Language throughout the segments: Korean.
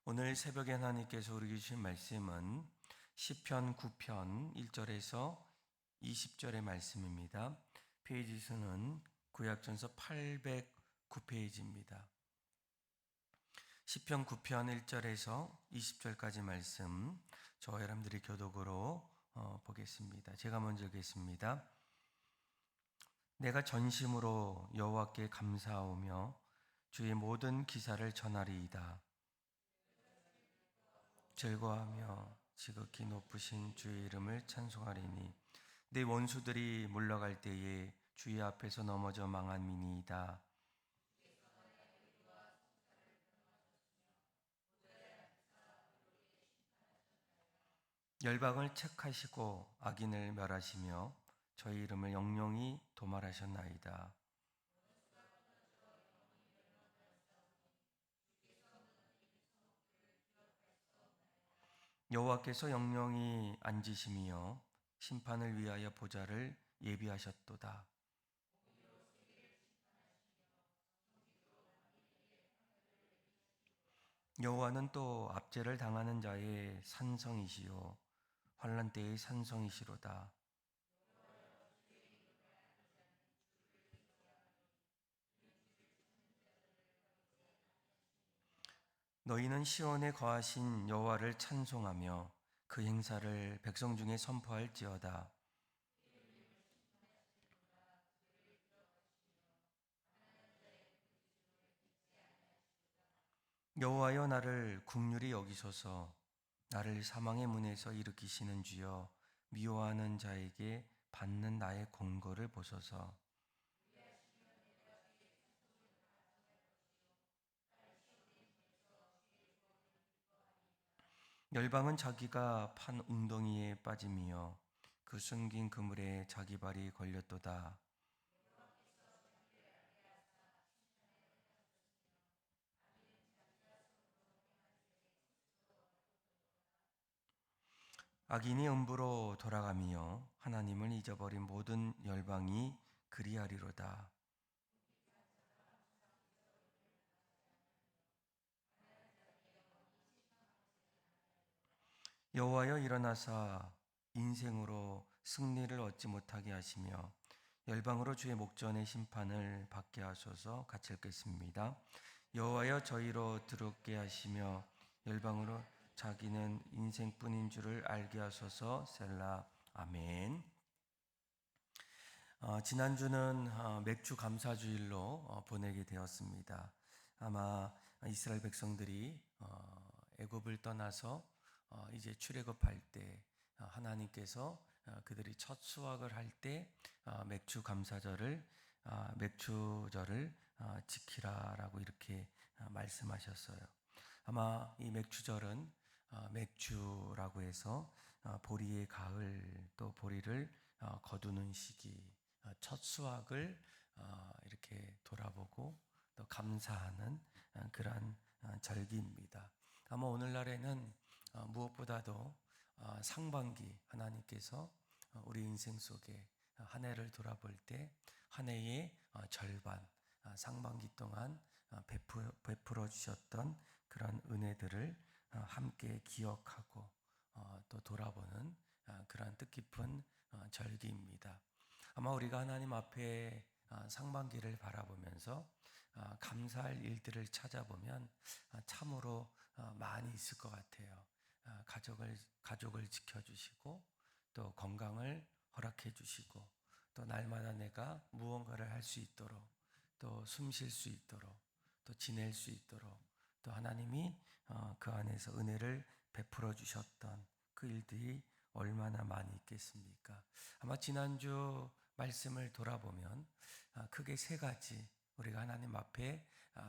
오늘 새벽에 하나님께서 우리에게 주신 말씀은 시편 9편 1절에서 20절의 말씀입니다. 페이지 수는 구약전서 809페이지입니다. 시편 9편 1절에서 20절까지 말씀, 저와 여러분들이 교독으로 보겠습니다. 제가 먼저 읽겠습니다. 내가 전심으로 여호와께 감사하오며 주의 모든 기사를 전하리이다. 즐거워하며 지극히 높으신 주의 이름을 찬송하리니 내 원수들이 물러갈 때에 주의 앞에서 넘어져 망한 민이이다. 열방을 책하시고 악인을 멸하시며 저희 이름을 영영히 도말하셨나이다. 여호와께서 영영히 앉으심이요 심판을 위하여 보좌를 예비하셨도다. 여호와는 또 압제를 당하는 자의 산성이시요 환난 때의 산성이시로다. 너희는 시온에 거하신 여호와를 찬송하며 그 행사를 백성 중에 선포할지어다. 여호와여 나를 긍휼히 여기소서. 나를 사망의 문에서 일으키시는 주여 미워하는 자에게 받는 나의 공고를 보소서. 열방은 자기가 판 웅덩이에 빠짐이요 그 숨긴 그물에 자기 발이 걸렸도다. 악인이 음부로 돌아가며 하나님을 잊어버린 모든 열방이 그리하리로다. 여호와여 일어나사 인생으로 승리를 얻지 못하게 하시며 열방으로 주의 목전의 심판을 받게 하소서. 같이 읽겠습니다. 여호와여 저희로 들었게 하시며 열방으로 자기는 인생뿐인 줄을 알게 하소서. 셀라. 아멘. 지난주는 맥주 감사주일로 보내게 되었습니다. 아마 이스라엘 백성들이 애굽을 떠나서 이제 출애굽할 때 하나님께서 그들이 첫 수확을 할 때 맥주 감사절을 맥주절을 지키라라고 이렇게 말씀하셨어요. 아마 이 맥주절은 맥주라고 해서 보리의 가을 또 보리를 거두는 시기, 첫 수확을 이렇게 돌아보고 또 감사하는 그러한 절기입니다. 아마 오늘날에는 무엇보다도 상반기 하나님께서 우리 인생 속에 한 해를 돌아볼 때 한 해의 절반 상반기 동안 베풀어 주셨던 그런 은혜들을 함께 기억하고 또 돌아보는 그러한 뜻깊은 절기입니다. 아마 우리가 하나님 앞에 상반기를 바라보면서 감사할 일들을 찾아보면 참으로 많이 있을 것 같아요. 가족을 지켜주시고 또 건강을 허락해 주시고 또 날마다 내가 무언가를 할 수 있도록 또 숨 쉴 수 있도록 또 지낼 수 있도록 또 하나님이 그 안에서 은혜를 베풀어 주셨던 그 일들이 얼마나 많이 있겠습니까? 아마 지난주 말씀을 돌아보면 크게 세 가지 우리가 하나님 앞에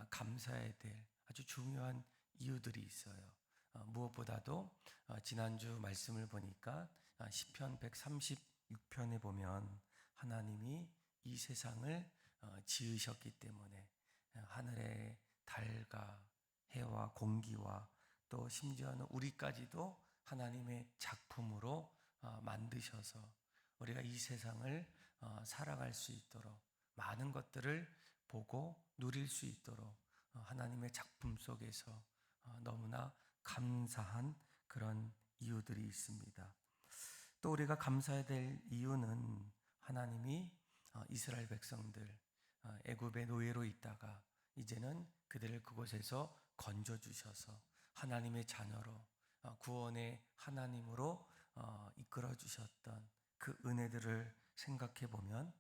감사해야 될 아주 중요한 이유들이 있어요. 무엇보다도 지난주 말씀을 보니까 시편 136편에 보면 하나님이 이 세상을 지으셨기 때문에 하늘의 달과 해와 공기와 또 심지어는 우리까지도 하나님의 작품으로 만드셔서 우리가 이 세상을 살아갈 수 있도록 많은 것들을 보고 누릴 수 있도록 하나님의 작품 속에서 너무나 감사한 그런 이유들이 있습니다. 또 우리가 감사해야 될 이유는 하나님이 이스라엘 백성들 애굽의 노예로 있다가 이제는 그들을 그곳에서 건져주셔서 하나님의 자녀로 구원의 하나님으로 이끌어 주셨던 그 은혜들을 생각해 보면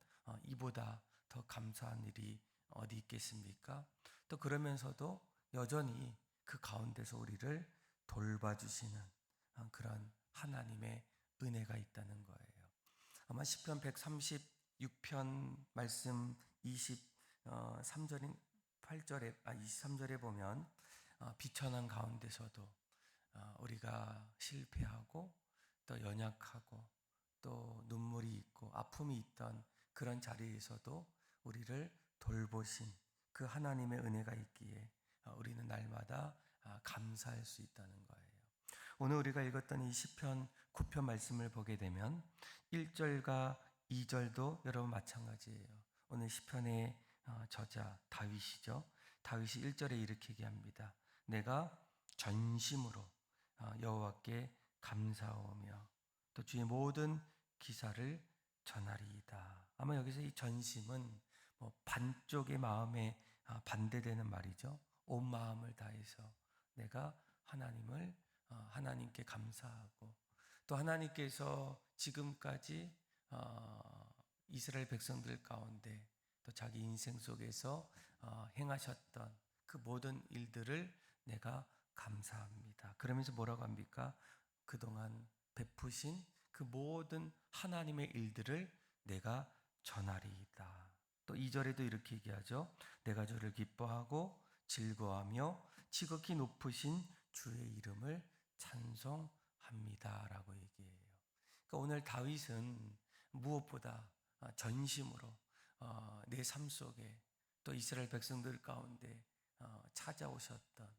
이보다 더 감사한 일이 어디 있겠습니까? 또 그러면서도 여전히 그 가운데서 우리를 돌봐주시는 그런 하나님의 은혜가 있다는 거예요. 아마 시편 136편 말씀 23절인 8절에 23절에 보면 비천한 가운데서도 우리가 실패하고 또 연약하고 또 눈물이 있고 아픔이 있던 그런 자리에서도 우리를 돌보신 그 하나님의 은혜가 있기에 우리는 날마다 감사할 수 있다는 거예요. 오늘 우리가 읽었던 이 시편 9편 말씀을 보게 되면 1절과 2절도 여러분 마찬가지예요. 오늘 시편의 저자 다윗이죠. 다윗이 1절에 이렇게 얘기합니다. 내가 전심으로 여호와께 감사하며 또 주의 모든 기사를 전하리이다. 아마 여기서 이 전심은 반쪽의 마음에 반대되는 말이죠. 온 마음을 다해서 내가 하나님께 감사하고 또 하나님께서 지금까지 이스라엘 백성들 가운데 또 자기 인생 속에서 행하셨던 그 모든 일들을 내가 감사합니다. 그러면서 뭐라고 합니까? 그동안 베푸신 그 모든 하나님의 일들을 내가 전하리이다. 또 2절에도 이렇게 얘기하죠. 내가 주를 기뻐하고 즐거워하며 지극히 높으신 주의 이름을 찬송합니다 라고 얘기해요. 그러니까 오늘 다윗은 무엇보다 전심으로 내 삶 속에 또 이스라엘 백성들 가운데 찾아오셨던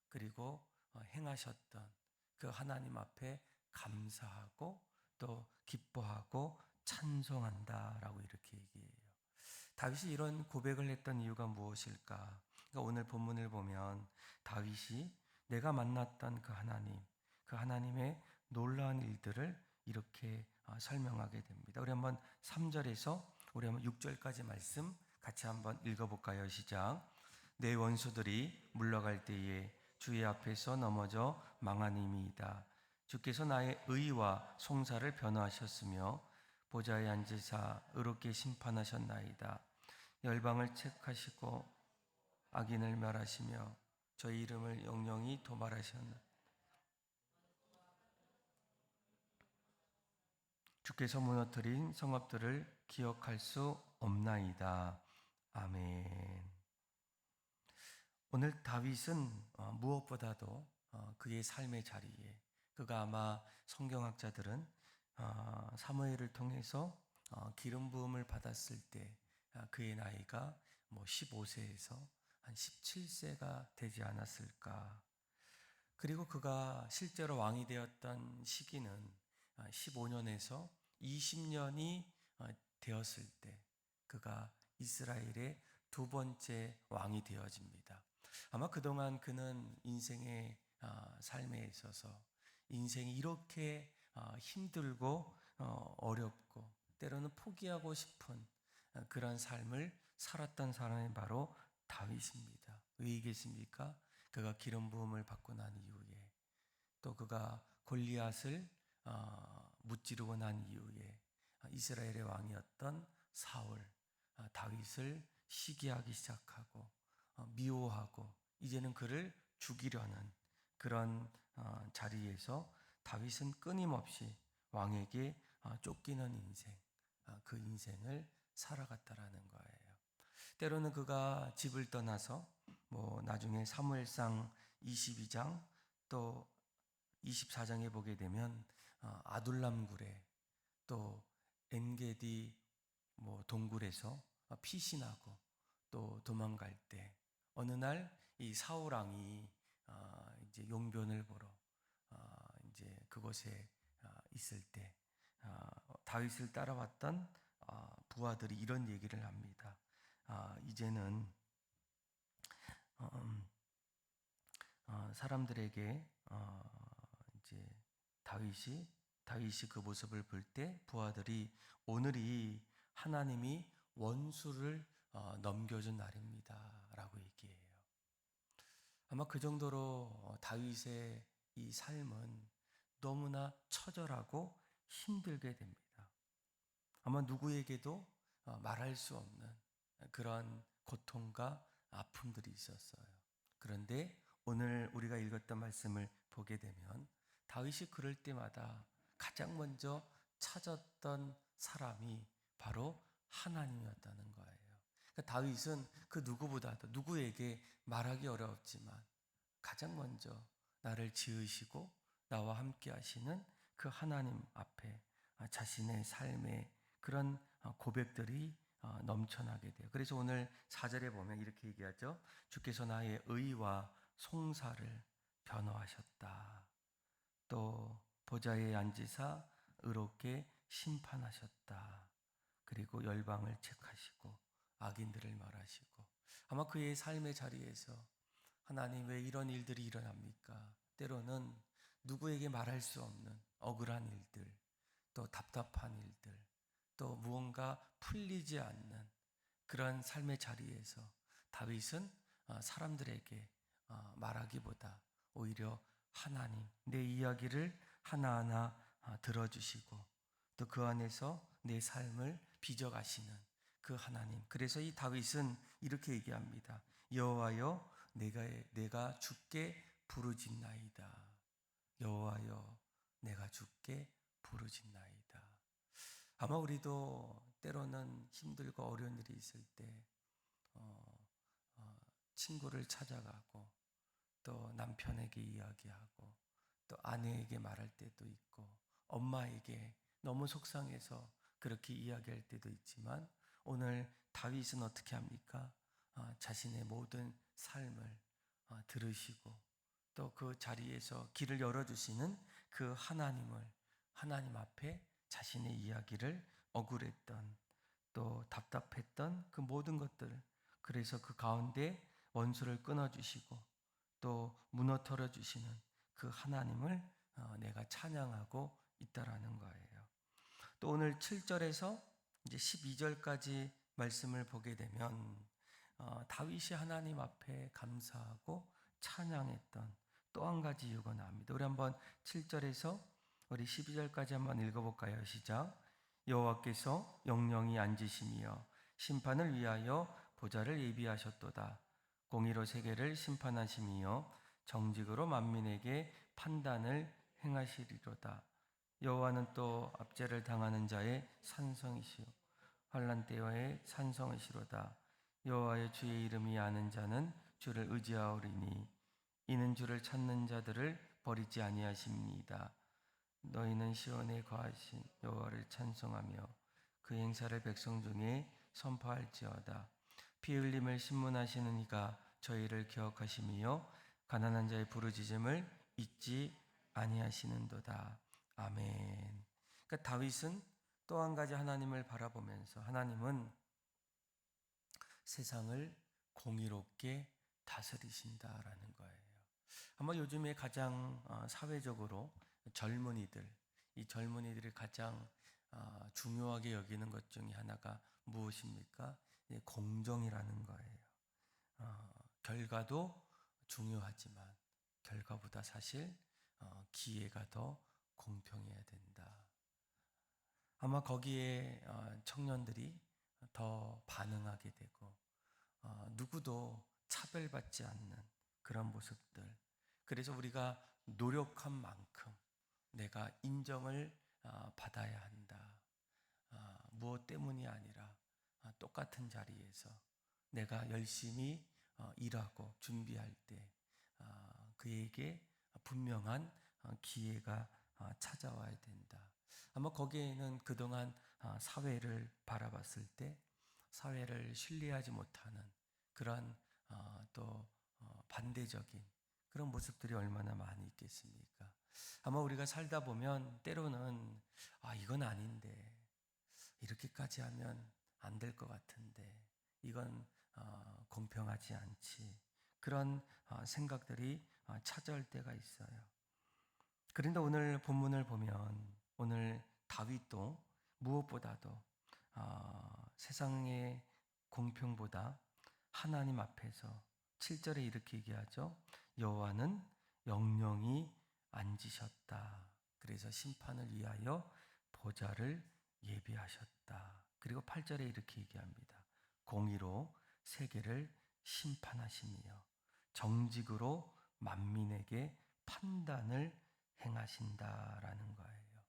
그리고 행하셨던 그 하나님 앞에 감사하고 또 기뻐하고 찬송한다라고 이렇게 얘기해요. 다윗이 이런 고백을 했던 이유가 무엇일까? 그러니까 오늘 본문을 보면 다윗이 내가 만났던 그 하나님의 놀라운 일들을 이렇게 설명하게 됩니다. 우리 한번 3절에서 우리 한번 6절까지 말씀 같이 한번 읽어볼까요? 시작. 내 원수들이 물러갈 때에 주의 앞에서 넘어져 망하님이이다. 주께서 나의 의와 송사를 변호하셨으며 보좌에 앉으사 의롭게 심판하셨나이다. 열방을 책하시고 악인을 멸하시며 저희 이름을 영영히 도말하셨나. 주께서 무너뜨린 성읍들을 기억할 수 없나이다. 아멘. 오늘 다윗은 무엇보다도 그의 삶의 자리에 그가 아마 성경학자들은 사무엘을 통해서 기름 부음을 받았을 때 그의 나이가 15세에서 한 17세가 되지 않았을까. 그리고 그가 실제로 왕이 되었던 시기는 15년에서 20년이 되었을 때 그가 이스라엘의 두 번째 왕이 되어집니다. 아마 그동안 그는 인생의 삶에 있어서 인생이 이렇게 힘들고 어렵고 때로는 포기하고 싶은 그런 삶을 살았던 사람이 바로 다윗입니다. 왜이겠습니까? 그가 기름 부음을 받고 난 이후에 또 그가 골리앗을 무찌르고 난 이후에 이스라엘의 왕이었던 사울, 다윗을 시기하기 시작하고 미워하고 이제는 그를 죽이려는 그런 자리에서 다윗은 끊임없이 왕에게 쫓기는 인생, 그 인생을 살아갔다라는 거예요. 때로는 그가 집을 떠나서 나중에 사무엘상 22장 또 24장에 보게 되면 아둘람 굴에 또 엔게디 동굴에서 피신하고 또 도망갈 때 어느 날 이 사울 왕이 이제 용변을 보러 이제 그곳에 있을 때 다윗을 따라왔던 부하들이 이런 얘기를 합니다. 이제는 사람들에게 어, 이제 다윗이 그 모습을 볼 때 부하들이 오늘이 하나님이 원수를 넘겨준 날입니다라고 얘기해요. 아마 그 정도로 다윗의 이 삶은 너무나 처절하고 힘들게 됩니다. 아마 누구에게도 말할 수 없는 그런 고통과 아픔들이 있었어요. 그런데 오늘 우리가 읽었던 말씀을 보게 되면 다윗이 그럴 때마다 가장 먼저 찾았던 사람이 바로 하나님이었다는 거예요. 그러니까 다윗은 그 누구보다도 누구에게 말하기 어려웠지만 가장 먼저 나를 지으시고 나와 함께 하시는 그 하나님 앞에 자신의 삶의 그런 고백들이 넘쳐나게 돼요. 그래서 오늘 4절에 보면 이렇게 얘기하죠. 주께서 나의 의와 송사를 변호하셨다. 또 보좌에 앉으사 의롭게 심판하셨다. 그리고 열방을 책하시고 악인들을 말하시고 아마 그의 삶의 자리에서 하나님 왜 이런 일들이 일어납니까? 때로는 누구에게 말할 수 없는 억울한 일들, 또 답답한 일들, 또 무언가 풀리지 않는 그런 삶의 자리에서 다윗은 사람들에게 말하기보다 오히려 하나님, 내 이야기를 하나하나 들어주시고 또 그 안에서 내 삶을 빚어가시는 그 하나님. 그래서 이 다윗은 이렇게 얘기합니다. 여호와여, 내가 주께 부르짖나이다. 여호와여, 내가 주께 부르짖나이다. 아마 우리도 때로는 힘들고 어려운 일이 있을 때 친구를 찾아가고 또 남편에게 이야기하고 또 아내에게 말할 때도 있고 엄마에게 너무 속상해서 그렇게 이야기할 때도 있지만 오늘 다윗은 어떻게 합니까? 자신의 모든 삶을 들으시고 또 그 자리에서 길을 열어주시는 그 하나님 앞에 자신의 이야기를 억울했던 또 답답했던 그 모든 것들 그래서 그 가운데 원수를 끊어주시고 또 무너뜨려 주시는 그 하나님을 내가 찬양하고 있다라는 거예요. 또 오늘 7절에서 이제 12절까지 말씀을 보게 되면 다윗이 하나님 앞에 감사하고 찬양했던 또 한 가지 이유가 나옵니다. 우리 한번 7절에서 우리 12절까지 한번 읽어볼까요? 시작. 여호와께서 영영히 앉으시며 심판을 위하여 보좌를 예비하셨도다. 공의로 세계를 심판하심이요 정직으로 만민에게 판단을 행하시리로다. 여호와는 또 압제를 당하는 자의 산성이시요 환난 때와의 산성이시로다. 여호와의 주의 이름이 아는 자는 주를 의지하오리니 이는 주를 찾는 자들을 버리지 아니하십니다. 너희는 시온에 거하신 여호와를 찬송하며 그 행사를 백성 중에 선포할지어다. 피 흘림을 신문하시는 이가 저희를 기억하시며 가난한 자의 부르짖음을 잊지 아니하시는도다. 아멘. 그러니까 다윗은 또 한 가지 하나님을 바라보면서 하나님은 세상을 공의롭게 다스리신다라는 거예요. 아마 요즘에 가장 사회적으로 이 젊은이들이 가장 중요하게 여기는 것 중에 하나가 무엇입니까? 공정이라는 거예요. 결과도 중요하지만 결과보다 사실 기회가 더 공평해야 된다. 아마 거기에 청년들이 더 반응하게 되고 누구도 차별받지 않는 그런 모습들. 그래서 우리가 노력한 만큼 내가 인정을 받아야 한다. 무엇 때문이 아니라 똑같은 자리에서 내가 열심히 일하고 준비할 때 그에게 분명한 기회가 찾아와야 된다. 아마 거기에는 그동안 사회를 바라봤을 때 사회를 신뢰하지 못하는 그런 또 반대적인 그런 모습들이 얼마나 많이 있겠습니까? 아마 우리가 살다 보면 때로는 이건 아닌데 이렇게까지 하면 안 될 것 같은데 이건 공평하지 않지 그런 생각들이 찾아올 때가 있어요. 그런데 오늘 본문을 보면 오늘 다윗도 무엇보다도 세상의 공평보다 하나님 앞에서 7절에 이렇게 얘기하죠. 여호와는 영영히 앉으셨다. 그래서 심판을 위하여 보좌를 예비하셨다. 그리고 8절에 이렇게 얘기합니다. 공의로 세계를 심판하시며 정직으로 만민에게 판단을 행하신다라는 거예요.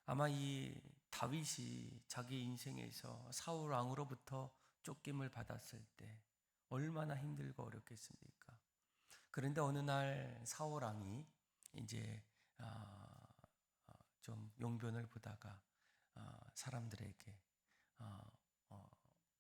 아마 이 다윗이 자기 인생에서 사울 왕으로부터 쫓김을 받았을 때 얼마나 힘들고 어렵겠습니까? 그런데 어느 날 사울 왕이 이제 좀 용변을 보다가 사람들에게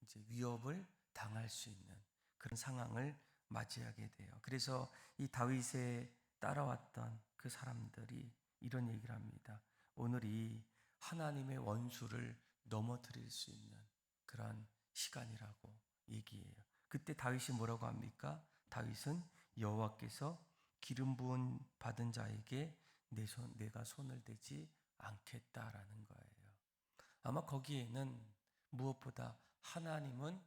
이제 위협을 당할 수 있는 그런 상황을 맞이하게 돼요. 그래서 이 다윗에 따라왔던 그 사람들이 이런 얘기를 합니다. 오늘이 하나님의 원수를 넘어뜨릴 수 있는 그런 시간이라고 얘기해요. 그때 다윗이 뭐라고 합니까? 다윗은 여호와께서 기름 부은 받은 자에게 내가 손을 대지 않겠다라는 거예요. 아마 거기에는 무엇보다 하나님은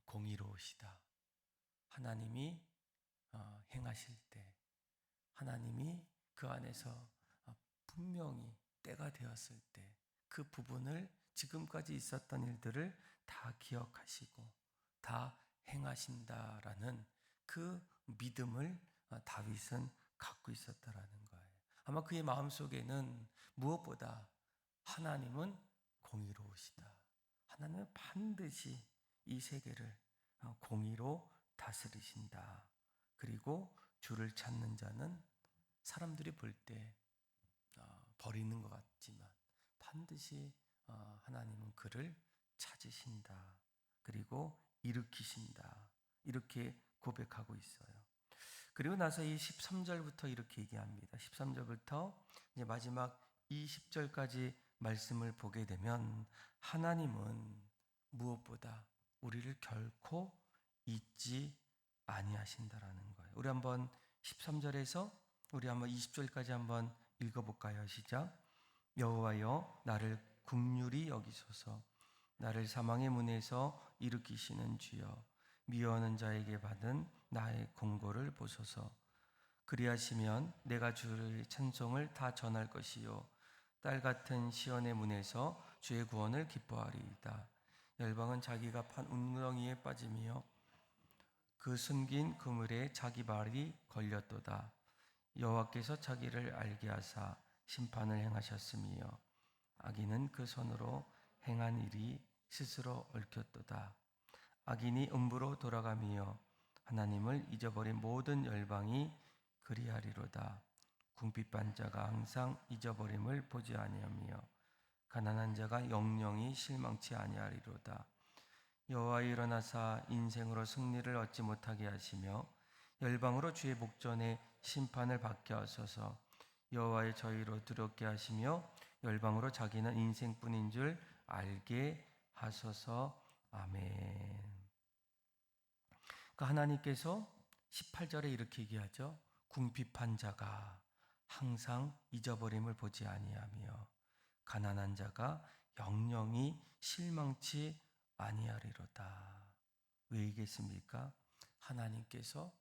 공의로우시다. 하나님이 행하실 때 하나님이 그 안에서 분명히 때가 되었을 때 그 부분을 지금까지 있었던 일들을 다 기억하시고 다 행하신다라는 그 믿음을 다윗은 갖고 있었다라는 거예요. 아마 그의 마음속에는 무엇보다 하나님은 공의로우시다. 하나님은 반드시 이 세계를 공의로 다스리신다. 그리고 주를 찾는 자는 사람들이 볼 때 버리는 것 같지만 반드시 하나님은 그를 찾으신다. 그리고 일으키신다. 이렇게 고백하고 있어요. 그리고 나서 이 13절부터 이렇게 얘기합니다. 13절부터 이제 마지막 20절까지 말씀을 보게 되면 하나님은 무엇보다 우리를 결코 잊지 아니하신다라는 거예요. 우리 한번 13절에서 우리 한번 20절까지 한번 읽어볼까요? 시작. 여호와여 나를 긍휼히 여기소서. 나를 사망의 문에서 일으키시는 주여 미워하는 자에게 받은 나의 공고를 보소서. 그리하시면 내가 주의 찬송을 다 전할 것이요 딸 같은 시온의 문에서 주의 구원을 기뻐하리이다. 열방은 자기가 판 웅덩이에 빠짐이요 그 숨긴 그물에 자기 발이 걸렸도다. 여호와께서 자기를 알게 하사 심판을 행하셨으며 악인은 그 손으로 행한 일이 스스로 얽혔도다. 악인이 음부로 돌아가며 하나님을 잊어버린 모든 열방이 그리하리로다. 궁핍한 자가 항상 잊어버림을 보지 아니하며 가난한 자가 영영이 실망치 아니하리로다. 여호와 일어나사 인생으로 승리를 얻지 못하게 하시며 열방으로 주의 목전에 심판을 받게 하소서. 여호와의 저희로 두렵게 하시며 열방으로 자기는 인생뿐인 줄 알게 하소서. 아멘. 그 하나님께서 18절에 이렇게 얘기하죠. 궁핍한 자가 항상 잊어버림을 보지 아니하며 가난한 자가 영영이 실망치 아니하리로다. 왜 이겠습니까? 하나님께서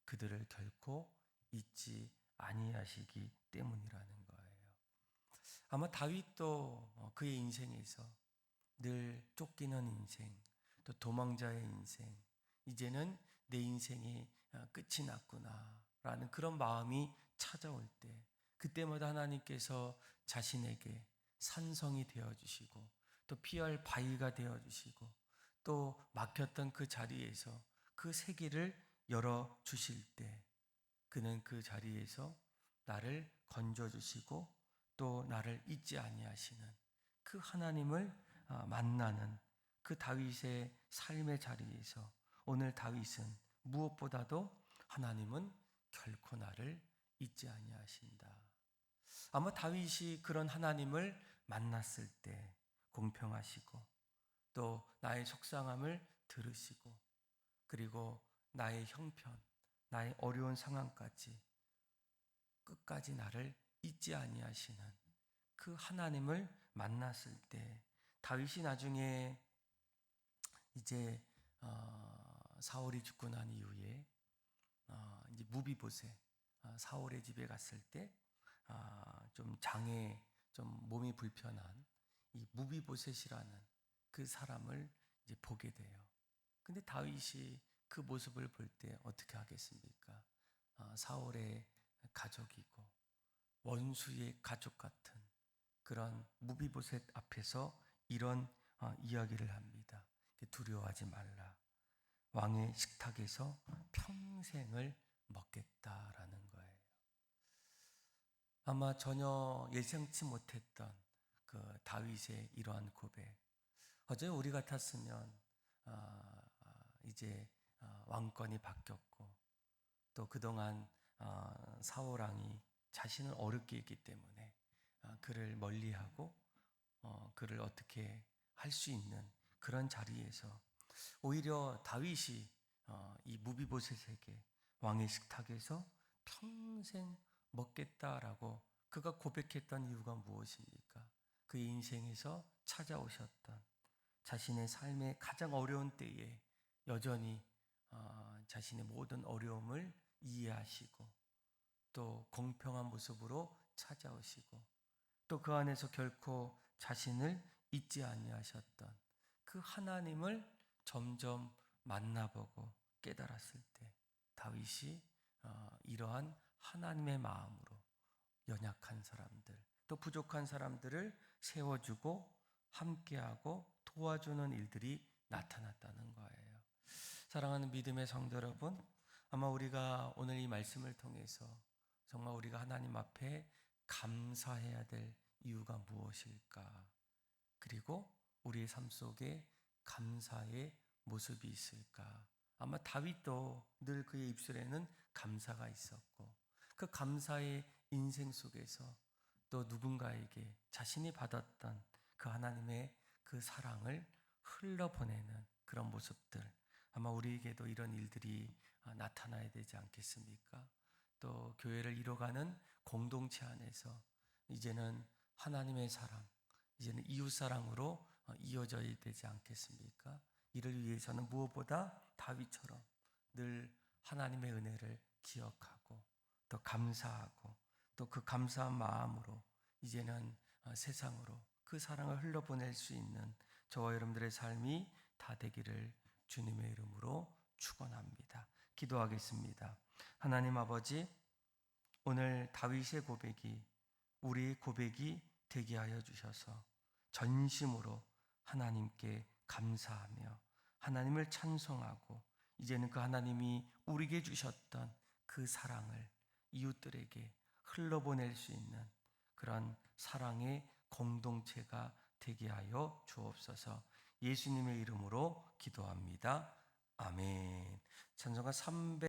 그들을 결코 잊지 아니하시기 때문이라는 거예요. 아마 다윗도 그의 인생에서 늘 쫓기는 인생, 또 도망자의 인생, 이제는 내 인생이 끝이 났구나라는 그런 마음이 찾아올 때 그때마다 하나님께서 자신에게 산성이 되어주시고 또 피할 바위가 되어주시고 또 막혔던 그 자리에서 그 세계를 열어주실 때 그는 그 자리에서 나를 건져주시고 또 나를 잊지 아니하시는 그 하나님을 만나는 그 다윗의 삶의 자리에서 오늘 다윗은 무엇보다도 하나님은 결코 나를 잊지 아니하신다. 아마 다윗이 그런 하나님을 만났을 때 공평하시고 또 나의 속상함을 들으시고 그리고 나의 형편, 나의 어려운 상황까지 끝까지 나를 잊지 아니하시는 그 하나님을 만났을 때 다윗이 나중에 이제 사울이 죽고 난 이후에 이제 무비보셋 사울의 집에 갔을 때 좀 장애 좀 몸이 불편한 이 무비보셋이라는 그 사람을 이제 보게 돼요. 근데 다윗이 그 모습을 볼 때 어떻게 하겠습니까? 사울의 가족이고 원수의 가족 같은 그런 무비보셋 앞에서 이런 이야기를 합니다. 두려워하지 말라. 왕의 식탁에서 평생을 먹겠다라는 거예요. 아마 전혀 예상치 못했던 그 다윗의 이러한 고백. 어제 우리 같았으면 이제 왕권이 바뀌었고 또 그동안 사울 왕이 자신을 어렵게 했기 때문에 그를 멀리하고 그를 어떻게 할 수 있는 그런 자리에서 오히려 다윗이 이 무비보셋에게 왕의 식탁에서 평생 먹겠다라고 그가 고백했던 이유가 무엇입니까? 그 인생에서 찾아오셨던 자신의 삶의 가장 어려운 때에 여전히 자신의 모든 어려움을 이해하시고 또 공평한 모습으로 찾아오시고 또 그 안에서 결코 자신을 잊지 아니하셨던 그 하나님을 점점 만나보고 깨달았을 때 다윗이 이러한 하나님의 마음으로 연약한 사람들 또 부족한 사람들을 세워주고 함께하고 도와주는 일들이 나타났다는 거예요. 사랑하는 믿음의 성도 여러분, 아마 우리가 오늘 이 말씀을 통해서 정말 우리가 하나님 앞에 감사해야 될 이유가 무엇일까? 그리고 우리의 삶 속에 감사의 모습이 있을까? 아마 다윗도 늘 그의 입술에는 감사가 있었고 그 감사의 인생 속에서 또 누군가에게 자신이 받았던 그 하나님의 그 사랑을 흘러보내는 그런 모습들 아마 우리에게도 이런 일들이 나타나야 되지 않겠습니까? 또 교회를 이뤄가는 공동체 안에서 이제는 하나님의 사랑, 이제는 이웃 사랑으로 이어져야 되지 않겠습니까? 이를 위해서는 무엇보다 다윗처럼 늘 하나님의 은혜를 기억하고 또 감사하고 또 그 감사한 마음으로 이제는 세상으로 그 사랑을 흘러보낼 수 있는 저와 여러분들의 삶이 다 되기를 주님의 이름으로 축원합니다. 기도하겠습니다. 하나님 아버지, 오늘 다윗의 고백이 우리의 고백이 되게 하여 주셔서 전심으로 하나님께 감사하며 하나님을 찬송하고 이제는 그 하나님이 우리에게 주셨던 그 사랑을 이웃들에게 흘러보낼 수 있는 그런 사랑의 공동체가 되게 하여 주옵소서. 예수님의 이름으로 기도합니다. 아멘. 찬송가 300